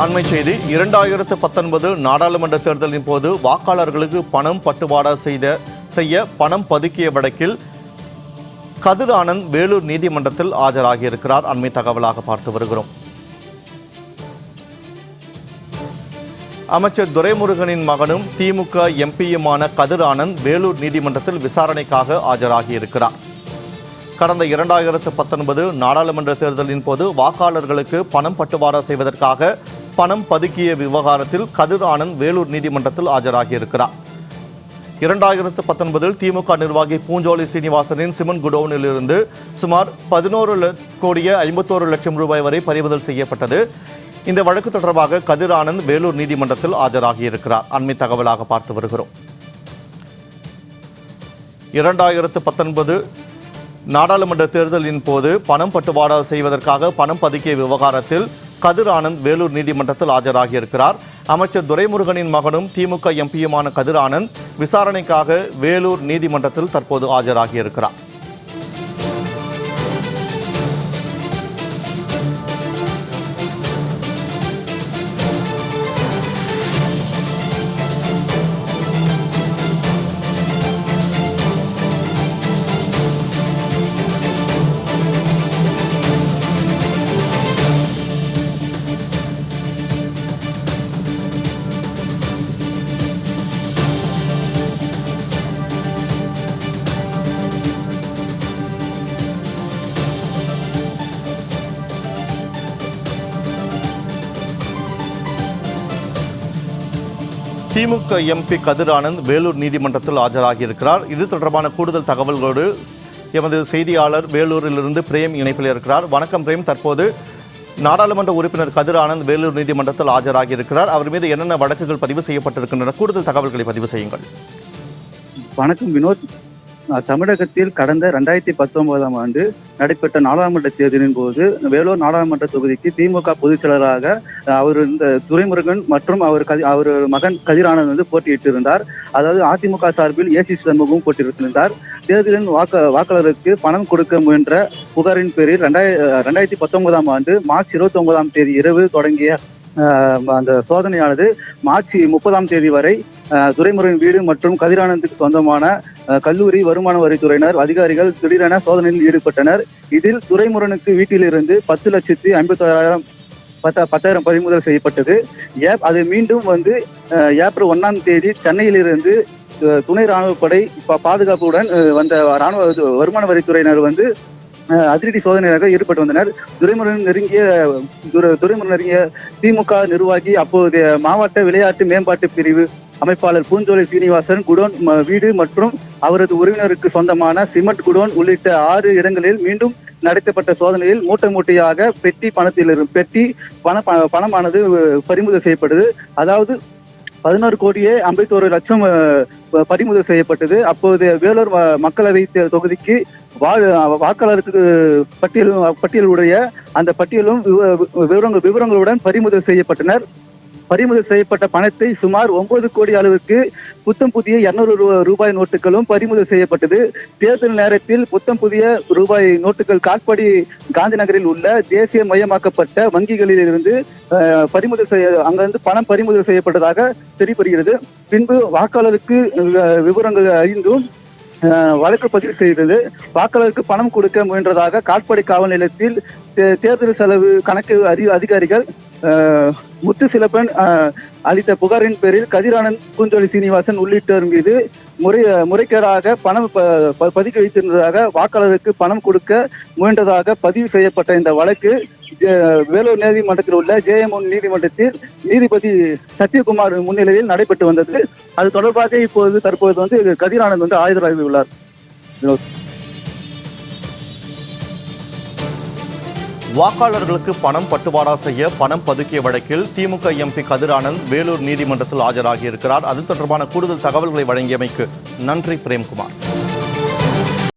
அண்மை செய்தி 2019 நாடாளுமன்ற தேர்தலின் போது வாக்காளர்களுக்கு பணம் பட்டுவாடா செய்ய பணம் பதுக்கிய வழக்கில் கதிர் ஆனந்த் வேலூர் நீதிமன்றத்தில் ஆஜராகியிருக்கிறார். அண்மை தகவலாக பார்த்து வருகிறோம். அமைச்சர் துரைமுருகனின் மகனும் திமுக எம்பியுமான கதிர் ஆனந்த் வேலூர் நீதிமன்றத்தில் விசாரணைக்காக ஆஜராகியிருக்கிறார். கடந்த 2019 நாடாளுமன்ற தேர்தலின் போது வாக்காளர்களுக்கு பணம் பட்டுவாடா செய்வதற்காக பணம் பதுக்கிய விவகாரத்தில் கதிர் ஆனந்த் வேலூர் நீதிமன்றத்தில் ஆஜராகியிருக்கிறார். 2019 திமுக நிர்வாகி பூஞ்சோலி சீனிவாசனின் சிமெண்ட் குடோனில் இருந்து சுமார் 11,51,00,000 ரூபாய் வரை பறிமுதல் செய்யப்பட்டது. இந்த வழக்கு தொடர்பாக கதிர் ஆனந்த் வேலூர் நீதிமன்றத்தில் ஆஜராகியிருக்கிறார். அண்மை தகவலாக பார்த்து வருகிறோம். 2019 நாடாளுமன்ற தேர்தலின் போது பணம் பட்டுவாடா செய்வதற்காக பணம் பதுக்கிய விவகாரத்தில் கதிர் ஆனந்த் வேலூர் நீதிமன்றத்தில் ஆஜராகியிருக்கிறார். அமைச்சர் துரைமுருகனின் மகனும் திமுக எம்பியுமான கதிர் ஆனந்த் விசாரணைக்காக வேலூர் நீதிமன்றத்தில் தற்போது ஆஜராகியிருக்கிறார். திமுக எம்பி கதிர் ஆனந்த் வேலூர் நீதிமன்றத்தில் ஆஜராகியிருக்கிறார். இது தொடர்பான கூடுதல் தகவல்களோடு எமது செய்தியாளர் வேலூரிலிருந்து பிரேம் இணைப்பில் இருக்கிறார். வணக்கம் பிரேம். தற்போது நாடாளுமன்ற உறுப்பினர் கதிர் ஆனந்த் வேலூர் நீதிமன்றத்தில் ஆஜராகியிருக்கிறார். அவர் மீது என்னென்ன வழக்குகள் பதிவு செய்யப்பட்டிருக்கின்றன? கூடுதல் தகவல்களை பதிவு செய்யுங்கள். வணக்கம் வினோத். தமிழகத்தில் கடந்த 2019 ஆண்டு நடைபெற்ற நாடாளுமன்ற தேர்தலின் போது வேலூர் நாடாளுமன்ற தொகுதிக்கு திமுக பொதுச் செயலராக அவர் இந்த துரைமுருகன் மற்றும் அவர் மகன் கதிர் ஆனந்த் போட்டியிட்டிருந்தார். அதாவது அதிமுக சார்பில் ஏசி சண்முகம் போட்டியிருந்தார். தேர்தலின் வாக்காளருக்கு பணம் கொடுக்க முயன்ற புகாரின் பேரில் 2019 ஆண்டு மார்ச் 29 இரவு தொடங்கிய அந்த சோதனையானது மார்ச் 30 வரை துரைமுருகன் வீடு மற்றும் கதிர் ஆனந்துக்கு சொந்தமான கல்லூரி வருமான வரித்துறையினர் அதிகாரிகள் திடீரென சோதனையில் ஈடுபட்டனர். இதில் துரைமுருகனுக்கு வீட்டிலிருந்து 10,51,10,000 பறிமுதல் செய்யப்பட்டது. அது மீண்டும் ஏப்ரல் 1 சென்னையிலிருந்து துணை ராணுவப்படை பாதுகாப்புடன் வந்த வருமான வரித்துறையினர் அதிரடி சோதனையாக ஈடுபட்டு வந்தனர். துரைமுருகன் நெருங்கிய திமுக நிர்வாகி அப்போதைய மாவட்ட விளையாட்டு மேம்பாட்டு பிரிவு அமைப்பாளர் பூஞ்சோலி சீனிவாசன் குடோன் வீடு மற்றும் அவரது உறவினருக்கு சொந்தமான சிமெண்ட் குடோன் உள்ளிட்ட 6 இடங்களில் மீண்டும் நடத்தப்பட்ட சோதனையில் மூட்டையாக பணமானது பறிமுதல் செய்யப்பட்டது. அதாவது 11,51,00,000 பறிமுதல் செய்யப்பட்டது. அப்போது வேலூர் மக்களவை தொகுதிக்கு வாக்காளருக்கு பட்டியலுடைய அந்த பட்டியலும் விவரங்களுடன் பறிமுதல் செய்யப்பட்டனர். பறிமுதல் செய்யப்பட்ட பணத்தை சுமார் 9 கோடி அளவுக்கு புத்தம் புதிய 200 ரூபாய் நோட்டுகளும் பறிமுதல் செய்யப்பட்டது. தேர்தல் நேரத்தில் புத்தம் புதிய ரூபாய் நோட்டுகள் காட்பாடி காந்தி நகரில் உள்ள தேசிய மயமாக்கப்பட்ட வங்கிகளில் இருந்து அங்கிருந்து பணம் பறிமுதல் செய்யப்பட்டதாக தெரியப்படுகிறது. பின்பு வாக்காளருக்கு விவரங்கள் அறிந்தும் வழக்கு பதிவு செய்தது. வாக்காளருக்கு பணம் கொடுக்க முயன்றதாக காட்பாடி காவல் நிலையத்தில் தேர்தல் செலவு கணக்கு அதிகாரிகள் முத்துசிலப்பன் அளித்த புகாரின் பேரில் கதிர் ஆனந்த் பூஞ்சோலி சீனிவாசன் உள்ளிட்டோர் மீது முறைகேடாக பணம் பதுக்கி வைத்திருந்ததாக வாக்காளருக்கு பணம் கொடுக்க முயன்றதாக பதிவு செய்யப்பட்ட இந்த வழக்கு வேலூர் நீதிமன்றத்தில் உள்ள JM1 நீதிமன்றத்தில் நீதிபதி சத்யகுமார் முன்னிலையில் நடைபெற்று வந்தது. அது தொடர்பாக தற்போது கதிர் ஆனந்த் ஆஜராகியுள்ளார். வாக்காளர்களுக்கு பணம் பட்டுவாடா செய்ய பணம் பதுக்கிய வழக்கில் திமுக எம்பி கதிர் ஆனந்த் வேலூர் நீதிமன்றத்தில் ஆஜராகியிருக்கிறார். அது தொடர்பான கூடுதல் தகவல்களை வழங்கியமைக்கு நன்றி பிரேம்குமார்.